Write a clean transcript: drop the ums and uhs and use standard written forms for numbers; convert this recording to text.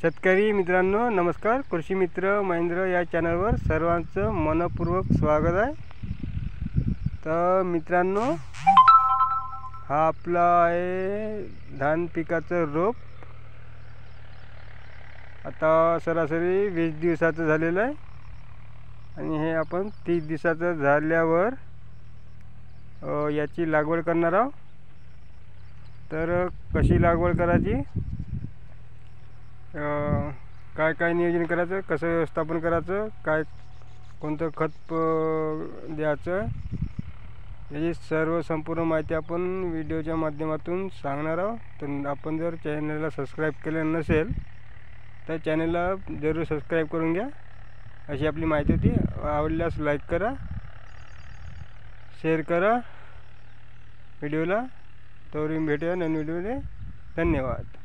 शेतकरी मित्रांनो नमस्कार. कृषी मित्र महेंद्र या चॅनलवर सर्वांचं मनपूर्वक स्वागत आहे. तर मित्रांनो, हा आपला आहे धान पिकाचं रोप. आता सरासरी 20 दिवसाचं झालेलं आहे आणि हे आपण 30 दिवसाचं झाल्यावर याची लागवड करणार आहोत. तर कशी लागवड करायची, काय काय नियोजन करायचं, कसं व्यवस्थापन करायचं, काय कोणतं खत द्यायचं, याची सर्व संपूर्ण माहिती आपण व्हिडिओच्या माध्यमातून सांगणार आहोत. तर आपण जर चॅनलला सबस्क्राईब केलं नसेल तर चॅनलला जरूर सबस्क्राईब करून घ्या. अशी आपली माहिती होती. आवडल्यास लाईक करा, शेअर करा व्हिडिओला. तोवरून भेटूया नवीन व्हिडिओने. धन्यवाद.